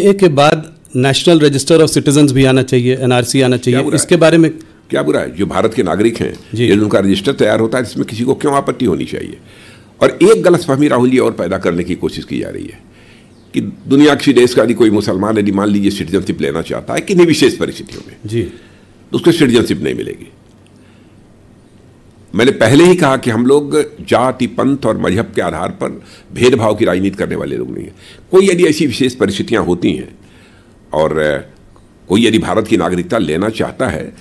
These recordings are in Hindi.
सीएए के बाद नेशनल रजिस्टर ऑफ सिटीजन्स भी आना चाहिए, एनआरसी आना चाहिए, इसके बारे में क्या बुरा है? जो भारत के नागरिक हैं, यदि उनका रजिस्टर तैयार होता है, इसमें किसी को क्यों आपत्ति होनी चाहिए? और एक गलतफहमी राहुल जी और पैदा करने की कोशिश की जा रही है कि दुनिया किसी देश का यदि कोई मुसलमान यदि मान लीजिए सिटीजनशिप लेना चाहता है किन्हीं विशेष परिस्थितियों में जी, तो उसको सिटीजनशिप नहीं मिलेगी। मैंने पहले ही कहा कि हम लोग जाति, पंथ और मजहब के आधार पर भेदभाव की राजनीति करने वाले लोग नहीं हैं। कोई यदि ऐसी विशेष परिस्थितियां होती हैं और कोई यदि भारत की नागरिकता लेना चाहता है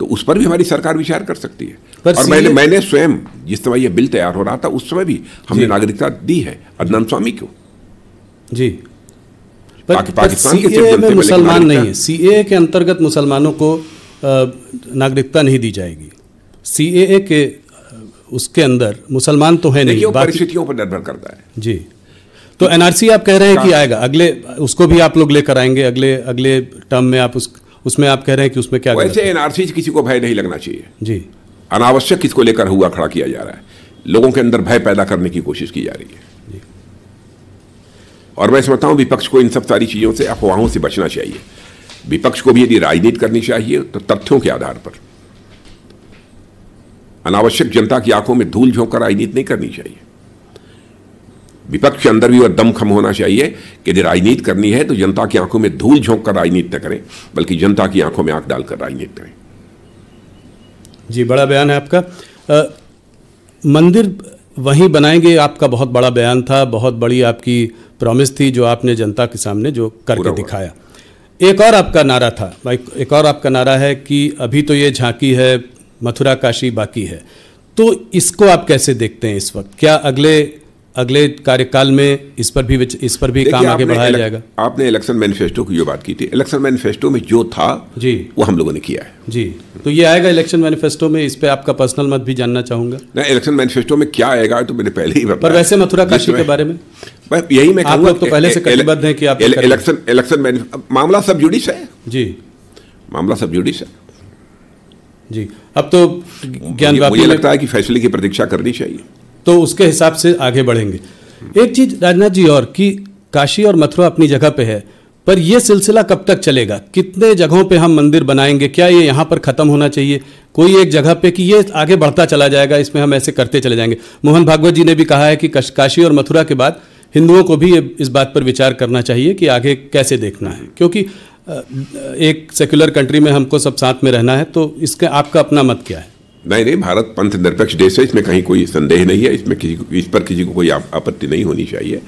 तो उस पर भी हमारी सरकार विचार कर सकती है। और मैंने स्वयं जिस समय यह बिल तैयार हो रहा था उस समय भी हमने नागरिकता दी है अदनान स्वामी को जी। पाकिस्तान के सीएए में मुसलमान नहीं है, सीएए के अंतर्गत मुसलमानों को नागरिकता नहीं दी जाएगी। सीएए के उसके अंदर मुसलमान तो है नहीं, परिस्थितियों पर निर्भर करता है जी। तो एनआरसी आप कह रहे हैं कि आएगा अगले, उसको भी आप लोग लेकर आएंगे अगले टर्म में। आप उसमें आप कह रहे हैं कि उसमें क्या वैसे एनआरसी से किसी को भय नहीं लगना चाहिए जी। अनावश्यक इसको लेकर हुआ खड़ा किया जा रहा है, लोगों के अंदर भय पैदा करने की कोशिश की जा रही है जी। और मैं समझता हूं विपक्ष को इन सब सारी चीजों से, अफवाहों से बचना चाहिए। विपक्ष को भी यदि राजनीति करनी चाहिए तो तथ्यों के आधार पर, अनावश्यक जनता की आंखों में धूल झोंक कर राजनीति नहीं करनी चाहिए। विपक्ष के अंदर भी वह दमखम होना चाहिए कि यदि राजनीति करनी है तो जनता की आंखों में धूल झोंक कर राजनीति न करें, बल्कि जनता की आंखों में आंख डालकर राजनीति करें जी। बड़ा बयान है आपका। मंदिर वहीं बनाएंगे, आपका बहुत बड़ा बयान था, बहुत बड़ी आपकी प्रॉमिस थी जो आपने जनता के सामने जो करके दिखाया। एक और आपका नारा था भाई, एक और आपका नारा है कि अभी तो ये झांकी है, मथुरा काशी बाकी है। तो इसको आप कैसे देखते हैं इस वक्त? क्या अगले कार्यकाल में इस पर भी काम आगे बढ़ाया जाएगा? आपने इलेक्शन मैनिफेस्टो की जो बात की थी, इलेक्शन मैनिफेस्टो में जो था जी वो हम लोगों ने किया है जी। तो ये आएगा इलेक्शन मैनिफेस्टो में, इस पे आपका पर्सनल मत भी जानना चाहूंगा। नहीं, इलेक्शन मैनिफेस्टो में क्या आएगा तो मैंने पहले ही बताया। पर वैसे मथुरा काशी के बारे में यही मैं आप लोग तो पहले से कटिबद्ध हैं कि आप इलेक्शन मामला सब जुडिस है जी, मामला सब जुडिस है जी। अब तो मुझे लगता है कि फैसले की प्रतीक्षा करनी चाहिए, तो उसके हिसाब से आगे बढ़ेंगे। एक चीज राजनाथ जी और कि काशी और मथुरा अपनी जगह पे है, पर यह सिलसिला कब तक चलेगा? कितने जगहों पे हम मंदिर बनाएंगे? क्या ये यहाँ पर खत्म होना चाहिए कोई एक जगह पे कि ये आगे बढ़ता चला जाएगा, इसमें हम ऐसे करते चले जाएंगे? मोहन भागवत जी ने भी कहा है कि काशी और मथुरा के बाद हिंदुओं को भी इस बात पर विचार करना चाहिए कि आगे कैसे देखना है, क्योंकि एक सेक्युलर कंट्री में हमको सब साथ में रहना है। तो इसका आपका अपना मत क्या है? नहीं, भारत पंथ निरपेक्ष देश है, इसमें कहीं कोई संदेह नहीं है, इस पर किसी को कोई आपत्ति नहीं होनी चाहिए।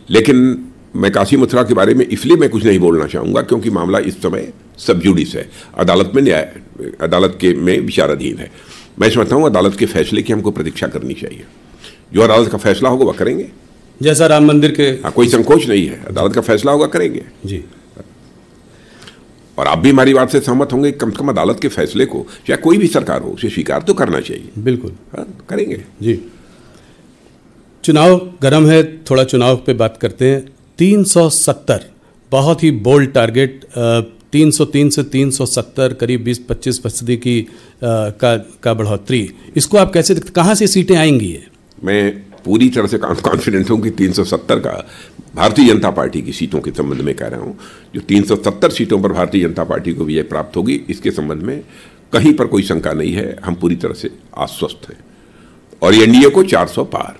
लेकिन मैं काशी मथुरा के बारे में इसलिए मैं कुछ नहीं बोलना चाहूँगा क्योंकि मामला इस समय सब जुडिस है, अदालत में विचाराधीन है। मैं समझता हूँ अदालत के फैसले की हमको प्रतीक्षा करनी चाहिए। जो अदालत का फैसला होगा वह करेंगे, जैसा राम मंदिर के कोई संकोच नहीं है, अदालत का फैसला होगा करेंगे जी। और आप भी हमारी बात से सहमत होंगे, कम से कम अदालत के फैसले को चाहे कोई भी सरकार हो उसे स्वीकार तो करना चाहिए। बिल्कुल करेंगे जी। चुनाव गर्म है, थोड़ा चुनाव पे बात करते हैं। 370 बहुत ही बोल्ड टारगेट, 303 से 370 करीब 20-25% की का बढ़ोतरी, इसको आप कैसे देखते? कहाँ से सीटें आएंगी? ये मैं पूरी तरह से कॉन्फिडेंट हूँ कि 370 का भारतीय जनता पार्टी की सीटों के संबंध में कह रहा हूँ, जो 370 सीटों पर भारतीय जनता पार्टी को विजय प्राप्त होगी इसके संबंध में कहीं पर कोई शंका नहीं है। हम पूरी तरह से आश्वस्त हैं और एनडीए को 400 पार।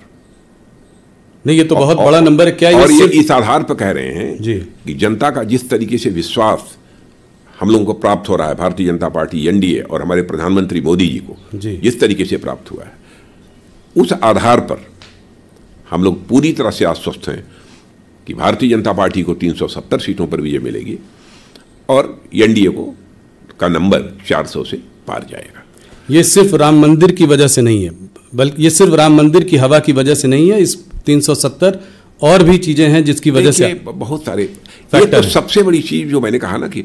नहीं, ये तो बहुत बड़ा नंबर है। क्या और ये इस आधार पर कह रहे हैं जी कि जनता का जिस तरीके से विश्वास हम लोगों को प्राप्त हो रहा है, भारतीय जनता पार्टी एनडीए और हमारे प्रधानमंत्री मोदी जी को जिस तरीके से प्राप्त हुआ है, उस आधार पर हम लोग पूरी तरह से आश्वस्त हैं कि भारतीय जनता पार्टी को 370 सीटों पर विजय मिलेगी और एनडीए का नंबर 400 से पार जाएगा। ये सिर्फ राम मंदिर की वजह से नहीं है, बल्कि ये सिर्फ राम मंदिर की हवा की वजह से नहीं है। इस 370 और भी चीजें हैं जिसकी वजह से बहुत सारे। ये तो सबसे बड़ी चीज जो मैंने कहा ना कि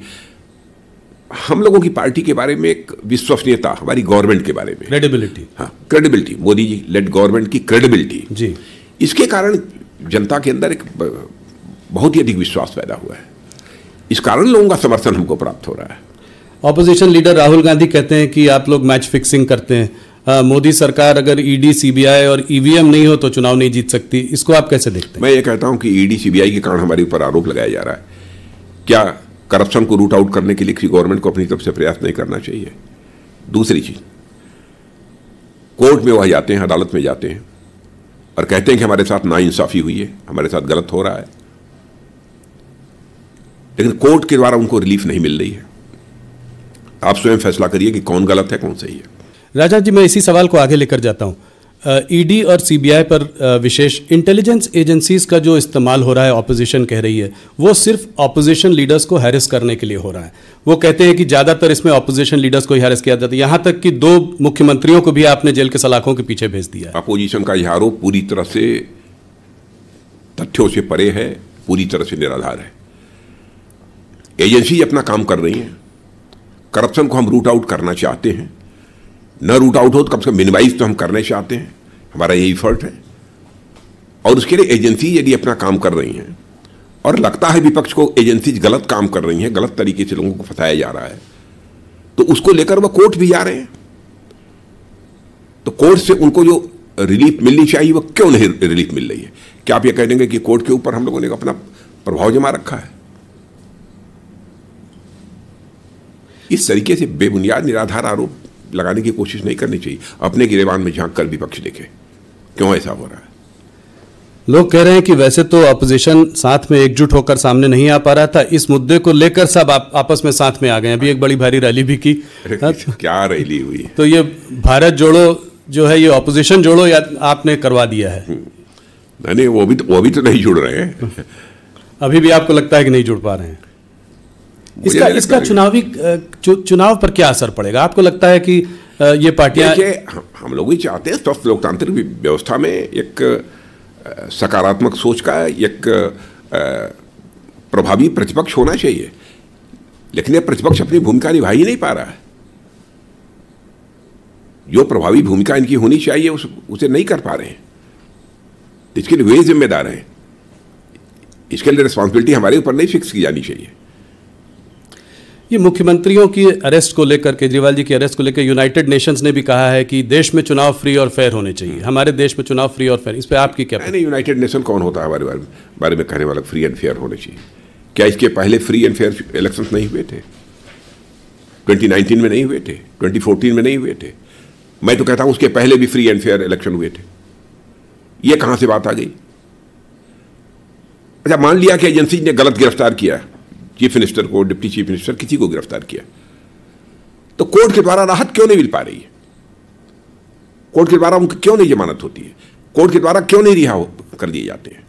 हम लोगों की पार्टी के बारे में एक विश्वसनीयता, हमारी गवर्नमेंट के बारे में क्रेडिबिलिटी, हाँ credibility, Modi ji lead government की क्रेडिबिलिटी जी, इसके कारण जनता के अंदर एक बहुत ही अधिक विश्वास पैदा हुआ है। इस कारण लोगों का समर्थन हमको प्राप्त हो रहा है। ऑपोजिशन लीडर राहुल गांधी कहते हैं कि आप लोग मैच फिक्सिंग करते हैं, मोदी सरकार अगर ईडी सीबीआई और ईवीएम नहीं हो तो चुनाव नहीं जीत सकती। इसको आप कैसे देखते हैं? मैं ये कहता हूं कि ईडी सीबीआई के कारण हमारे ऊपर आरोप लगाया जा रहा है। क्या करप्शन को रूट आउट करने के लिए किसी गवर्नमेंट को अपनी तरफ से प्रयास नहीं करना चाहिए? दूसरी चीज, कोर्ट में वह जाते हैं, अदालत में जाते हैं और कहते हैं कि हमारे साथ नाइंसाफी हुई है, हमारे साथ गलत हो रहा है, लेकिन कोर्ट के द्वारा उनको रिलीफ नहीं मिल रही है। आप स्वयं फैसला करिए कि कौन गलत है, कौन सही है। राजा जी, मैं इसी सवाल को आगे लेकर जाता हूँ। ईडी और सीबीआई पर विशेष इंटेलिजेंस एजेंसीज का जो इस्तेमाल हो रहा है, ऑपोजिशन कह रही है, वो सिर्फ ऑपोजिशन लीडर्स को हैरेस करने के लिए हो रहा है। वो कहते हैं कि ज़्यादातर इसमें ऑपोजिशन लीडर्स को ही हैरेस किया जाता है, यहाँ तक कि 2 मुख्यमंत्रियों को भी आपने जेल के सलाखों के पीछे भेज दिया है। अपोजिशन का यह आरोप पूरी तरह से तथ्यों से परे है, पूरी तरह से निराधार है। एजेंसी अपना काम कर रही हैं। करप्शन को हम रूट आउट करना चाहते हैं, न रूट आउट हो तो कम से कम मिनिमाइज तो हम करना चाहते हैं, हमारा यही एफर्ट है। और उसके लिए एजेंसी यदि अपना काम कर रही हैं और लगता है विपक्ष को एजेंसी गलत काम कर रही हैं, गलत तरीके से लोगों को फंसाया जा रहा है, तो उसको लेकर वह कोर्ट भी जा रहे हैं। तो कोर्ट से उनको जो रिलीफ मिलनी चाहिए वो क्यों नहीं रिलीफ मिल रही है? क्या आप ये कह देंगे कि कोर्ट के ऊपर हम लोगों ने अपना प्रभाव जमा रखा है? इस तरीके से बेबुनियाद निराधार आरोप लगाने की कोशिश नहीं करनी चाहिए। अपने गिरेबान में झांक कर विपक्ष देखे क्यों ऐसा हो रहा है। लोग कह रहे हैं कि वैसे तो अपोजिशन साथ में एकजुट होकर सामने नहीं आ पा रहा था, इस मुद्दे को लेकर सब आपस में साथ में आ गए। अभी एक बड़ी भारी रैली भी की। क्या रैली हुई? तो ये भारत जोड़ो जो है, ये ऑपोजिशन जोड़ो या आपने करवा दिया है? नहीं, वो भी तो नहीं जुड़ रहे हैं। अभी भी आपको लगता है कि नहीं जुड़ पा रहे हैं? इसका चुनाव पर क्या असर पड़ेगा? आपको लगता है कि ये पार्टियां, हम लोग भी चाहते हैं स्वस्थ लोकतांत्रिक व्यवस्था में एक सकारात्मक सोच का एक प्रभावी प्रतिपक्ष होना चाहिए, लेकिन यह प्रतिपक्ष अपनी भूमिका निभा ही नहीं पा रहा है। जो प्रभावी भूमिका इनकी होनी चाहिए उसे नहीं कर पा रहे हैं। इसके लिए वे जिम्मेदार हैं। इसके लिए रिस्पॉन्सिबिलिटी हमारे ऊपर नहीं फिक्स की जानी चाहिए। ये मुख्यमंत्रियों की अरेस्ट को लेकर, केजरीवाल जी की अरेस्ट को लेकर यूनाइटेड नेशंस ने भी कहा है कि देश में चुनाव फ्री और फेयर होने चाहिए। हमारे देश में चुनाव फ्री और फेयर, इस पे आपकी क्या? नहीं, यूनाइटेड नेशन कौन होता है हमारे बारे में कहने वाला फ्री एंड फेयर होने चाहिए? क्या इसके पहले फ्री एंड फेयर इलेक्शंस नहीं हुए थे? 2019 में नहीं हुए थे? 2014 में नहीं हुए थे? मैं तो कहता हूं उसके पहले भी फ्री एंड फेयर इलेक्शन हुए थे। ये कहां से बात आ गई? अच्छा, मान लिया कि एजेंसी ने गलत गिरफ्तार किया, चीफ मिनिस्टर को, डिप्टी चीफ मिनिस्टर, किसी को गिरफ्तार किया, तो कोर्ट के द्वारा राहत क्यों नहीं मिल पा रही है? कोर्ट के द्वारा उनको क्यों नहीं जमानत होती है? कोर्ट के द्वारा क्यों नहीं रिहा कर दिए जाते हैं?